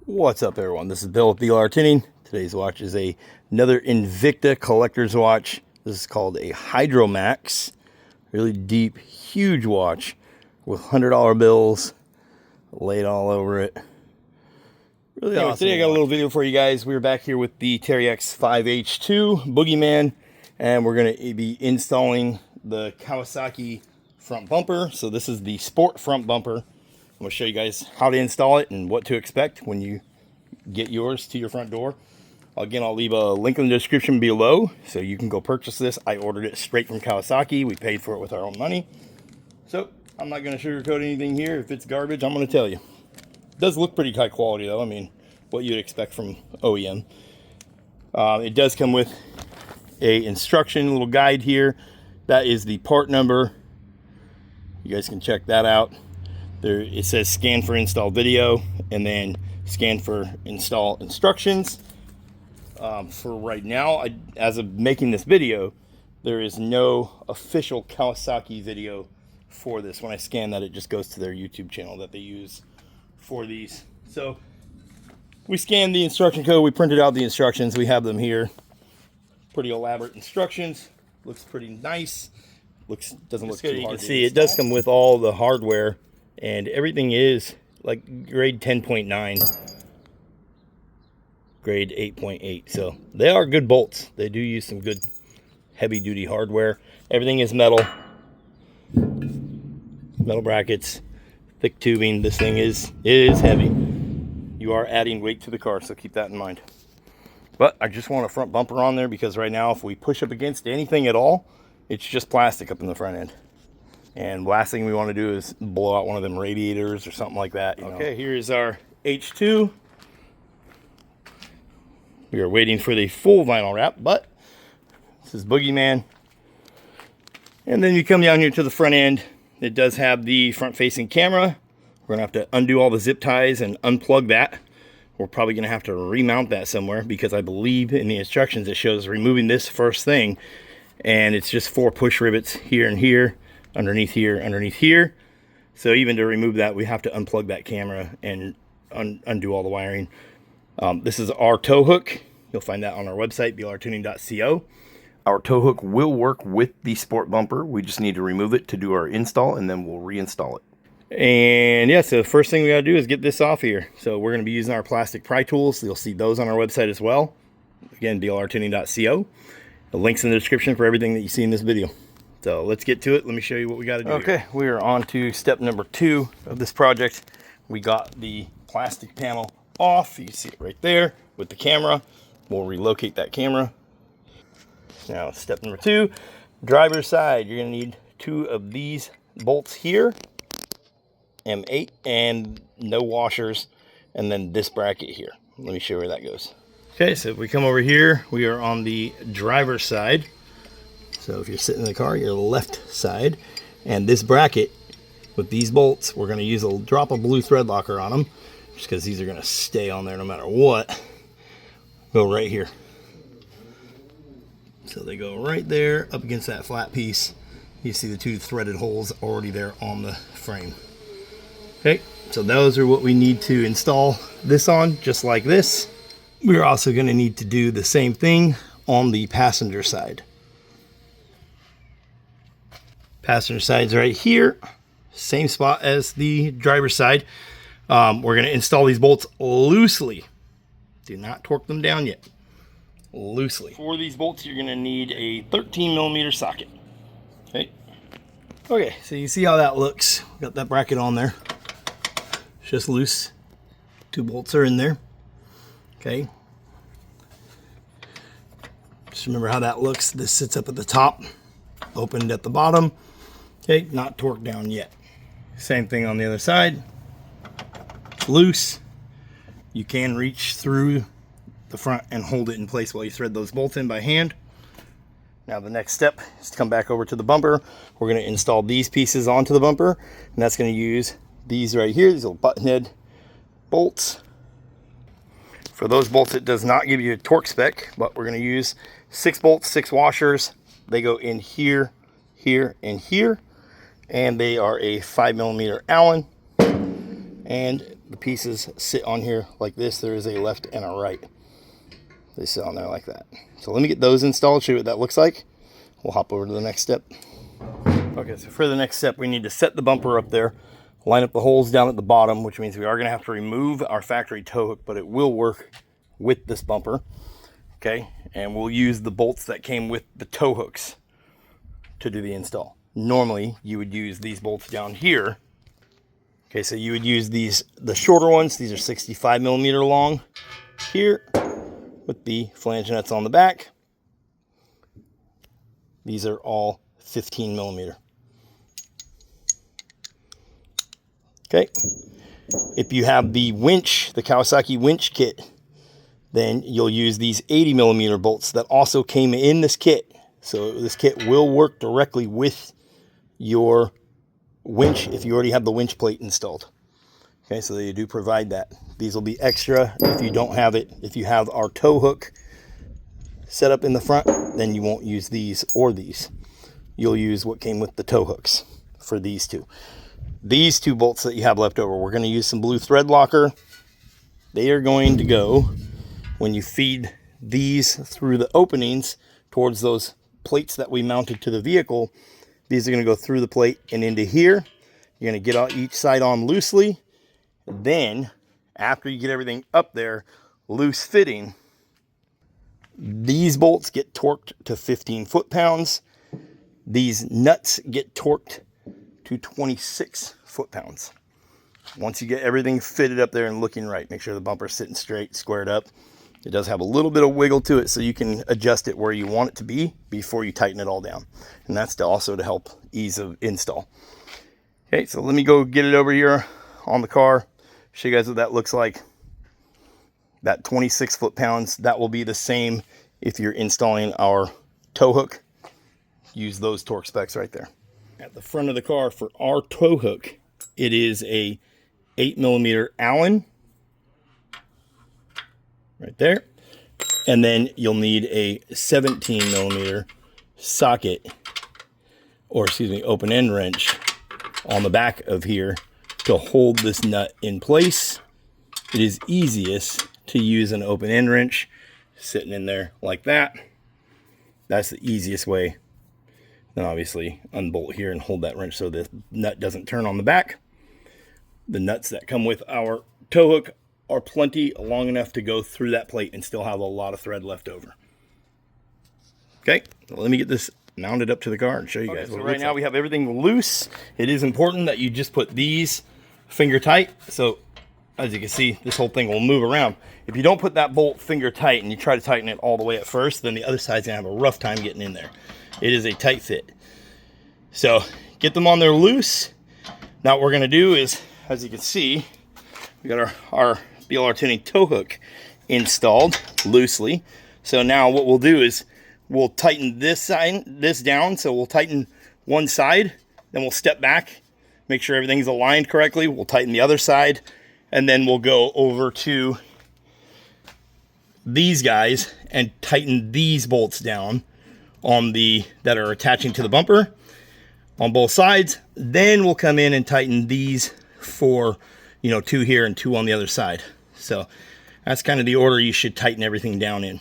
What's up, everyone? This is Bill with BLRTUNING. Today's watch is another Invicta collector's watch. This is called a Hydromax. Really deep, huge watch with $100 bills laid all over it. Really awesome. Today I got a little video for you guys. We're back here with the Teryx 5H2 Boogeyman, and we're going to be installing the Kawasaki front bumper. So this is the sport front bumper. I'm going to show you guys how to install it and what to expect when you get yours to your front door. Again, I'll leave a link in the description below so you can go purchase this. I ordered it straight from Kawasaki. We paid for it with our own money. So I'm not going to sugarcoat anything here. If it's garbage, I'm going to tell you. It does look pretty high quality though. I mean, what you'd expect from OEM. It does come with a instruction little guide here. That is the part number. You guys can check that out. There, it says scan for install video and then scan for install instructions. For right now, as of making this video, there is no official Kawasaki video for this. When I scan that, it just goes to their YouTube channel that they use for these. So we scanned the instruction code, we printed out the instructions, we have them here. Pretty elaborate instructions, looks pretty nice. Doesn't look too hard. You can see it does come with all the hardware. And everything is like grade 10.9, grade 8.8. So they are good bolts. They do use some good heavy duty hardware. Everything is metal. Metal brackets, thick tubing. This thing is heavy. You are adding weight to the car, so keep that in mind. But I just want a front bumper on there because right now if we push up against anything at all, it's just plastic up in the front end. And last thing we want to do is blow out one of them radiators or something like that. Okay, here's our H2. We are waiting for the full vinyl wrap, but this is Boogeyman. And then you come down here to the front end. It does have the front-facing camera. We're going to have to undo all the zip ties and unplug that. We're probably going to have to remount that somewhere because I believe in the instructions it shows removing this first thing. And it's just 4 push rivets here and here. Underneath here. So even to remove that, we have to unplug that camera and undo all the wiring. This is our tow hook. You'll find that on our website, BLRTUNING.co. Our tow hook will work with the sport bumper. We just need to remove it to do our install, and then we'll reinstall it. And yeah, so the first thing we gotta do is get this off here. So we're gonna be using our plastic pry tools. You'll see those on our website as well. Again, BLRTUNING.co. The link's in the description for everything that you see in this video. So let's get to it. Let me show you what we got to do. Okay, we are on to step number 2 of this project. We got the plastic panel off. You can see it right there with the camera. We'll relocate that camera. Now, step number 2, driver's side. You're going to need 2 of these bolts here, M8, and no washers, and then this bracket here. Let me show you where that goes. Okay, so if we come over here, we are on the driver's side. So if you're sitting in the car, you're left side. And this bracket with these bolts, we're going to use a drop of blue thread locker on them, just because these are going to stay on there no matter what. Go right here. So they go right there up against that flat piece. You see the 2 threaded holes already there on the frame. Okay, so those are what we need to install this on, just like this. We're also going to need to do the same thing on the passenger side. Passenger side's right here, same spot as the driver's side. We're going to install these bolts loosely. Do not torque them down yet. Loosely. For these bolts, you're going to need a 13mm socket. Okay. Okay, so you see how that looks. Got that bracket on there. It's just loose. 2 bolts are in there. Okay. Just remember how that looks. This sits up at the top, opened at the bottom. Okay, not torqued down yet. Same thing on the other side. It's loose. You can reach through the front and hold it in place while you thread those bolts in by hand. Now the next step is to come back over to the bumper. We're going to install these pieces onto the bumper, and that's going to use these right here, these little button head bolts. For those bolts, it does not give you a torque spec, but we're going to use 6 bolts, 6 washers. They go in here, here, and here. And they are a 5mm Allen. And the pieces sit on here like this. There is a left and a right. They sit on there like that. So let me get those installed, show you what that looks like. We'll hop over to the next step. Okay, so for the next step, we need to set the bumper up there, line up the holes down at the bottom, which means we are going to have to remove our factory tow hook, but it will work with this bumper. Okay, and we'll use the bolts that came with the tow hooks to do the install. Normally, you would use these bolts down here. Okay, so you would use these, the shorter ones. These are 65 millimeter long here with the flange nuts on the back. These are all 15 millimeter. Okay, if you have the winch, the Kawasaki winch kit, then you'll use these 80 millimeter bolts that also came in this kit. So this kit will work directly with your winch if you already have the winch plate installed. Okay, so they do provide that. These will be extra if you don't have it. If you have our tow hook set up in the front, then you won't use these or these. You'll use what came with the tow hooks for these two. These two bolts that you have left over, we're going to use some blue thread locker. They are going to go when you feed these through the openings towards those plates that we mounted to the vehicle. These are going to go through the plate and into here. You're going to get each side on loosely. Then, after you get everything up there, loose fitting, these bolts get torqued to 15 foot-pounds. These nuts get torqued to 26 foot-pounds. Once you get everything fitted up there and looking right, make sure the bumper's sitting straight, squared up. It does have a little bit of wiggle to it, so you can adjust it where you want it to be before you tighten it all down. And that's also to help ease of install. Okay, so let me go get it over here on the car, show you guys what that looks like. That 26 foot-pounds, that will be the same if you're installing our tow hook. Use those torque specs right there. At the front of the car for our tow hook, it is a 8 millimeter Allen. Right there. And then you'll need a 17 millimeter socket, or excuse me, open end wrench on the back of here to hold this nut in place. It is easiest to use an open end wrench sitting in there like that. That's the easiest way. Then obviously unbolt here and hold that wrench so the nut doesn't turn on the back. The nuts that come with our tow hook are plenty long enough to go through that plate and still have a lot of thread left over. Okay, well, let me get this mounted up to the car and show you guys. So right now we have everything loose. It is important that you just put these finger tight. So as you can see, this whole thing will move around. If you don't put that bolt finger tight and you try to tighten it all the way at first, then the other side's gonna have a rough time getting in there. It is a tight fit. So get them on there loose. Now what we're gonna do is, as you can see, we got our BLRTUNING tow hook installed loosely. So now what we'll do is we'll tighten this down. So we'll tighten one side, then we'll step back, make sure everything's aligned correctly. We'll tighten the other side, and then we'll go over to these guys and tighten these bolts down on that are attaching to the bumper on both sides. Then we'll come in and tighten these for, you know, 2 here and 2 on the other side. So that's kind of the order you should tighten everything down in.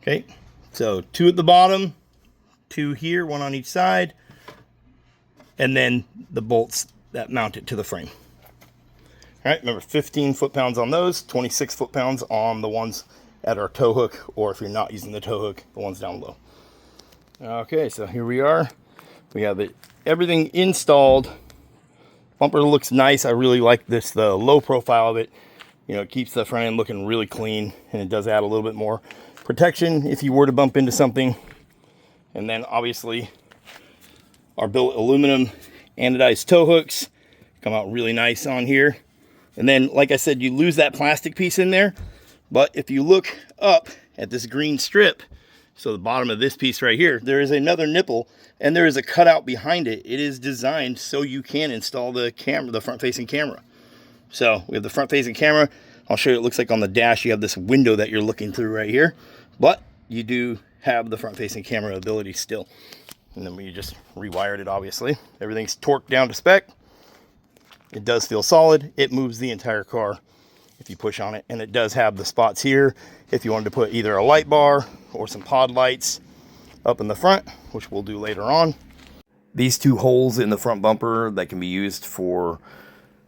Okay, so 2 at the bottom, 2 here, 1 on each side, and then the bolts that mount it to the frame. All right, remember 15 foot-pounds on those, 26 foot-pounds on the ones at our tow hook, or if you're not using the tow hook, the ones down low. Okay, so here we are. We have everything installed. Bumper looks nice. I really like this, the low profile of it. You know, it keeps the front end looking really clean, and it does add a little bit more protection if you were to bump into something. And then obviously our billet aluminum anodized tow hooks come out really nice on here. And then, like I said, you lose that plastic piece in there, but if you look up at this green strip, so the bottom of this piece right here, there is another nipple, and there is a cutout behind it. It is designed so you can install the camera, the front-facing camera. So we have the front-facing camera. I'll show you what it looks like on the dash. You have this window that you're looking through right here, but you do have the front-facing camera ability still. And then we just rewired it, obviously. Everything's torqued down to spec. It does feel solid. It moves the entire car if you push on it. And it does have the spots here if you wanted to put either a light bar or some pod lights up in the front, which we'll do later on. These two holes in the front bumper that can be used for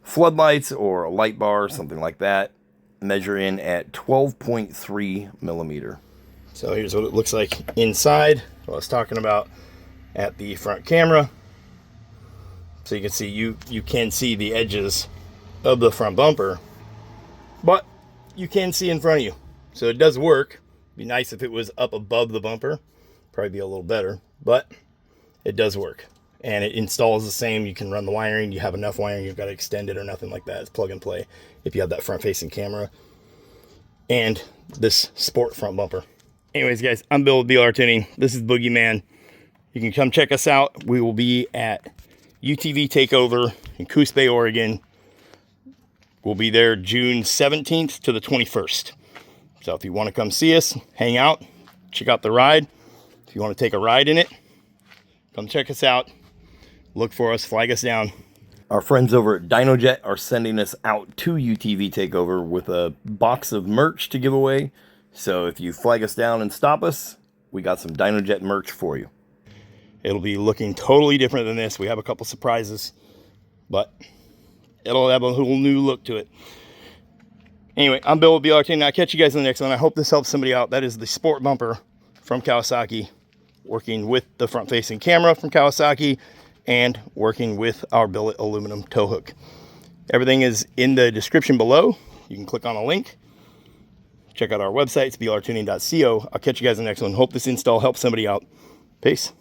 floodlights or a light bar, something like that, measure in at 12.3 millimeter. So here's what it looks like inside. What I was talking about at the front camera. So you can see you can see the edges of the front bumper, but you can see in front of you. So it does work. It'd be nice if it was up above the bumper. Probably be a little better, but it does work. And it installs the same. You can run the wiring. You have enough wiring. You've got to extend it or nothing like that. It's plug and play if you have that front facing camera and this sport front bumper. Anyways, guys, I'm Bill with BLR Tuning. This is Boogeyman. You can come check us out. We will be at UTV Takeover in Coos Bay, Oregon. We'll be there June 17th to the 21st. So if you want to come see us, hang out, check out the ride. If you want to take a ride in it, come check us out. Look for us, flag us down. Our friends over at DynoJet are sending us out to UTV Takeover with a box of merch to give away. So if you flag us down and stop us, we got some DynoJet merch for you. It'll be looking totally different than this. We have a couple surprises, but it'll have a whole new look to it. Anyway, I'm Bill with BLRTUNING. I'll catch you guys in the next one. I hope this helps somebody out. That is the sport bumper from Kawasaki, working with the front-facing camera from Kawasaki, and working with our billet aluminum tow hook. Everything is in the description below. You can click on a link. Check out our website, it's blrtuning.co. I'll catch you guys in the next one. Hope this install helps somebody out. Peace.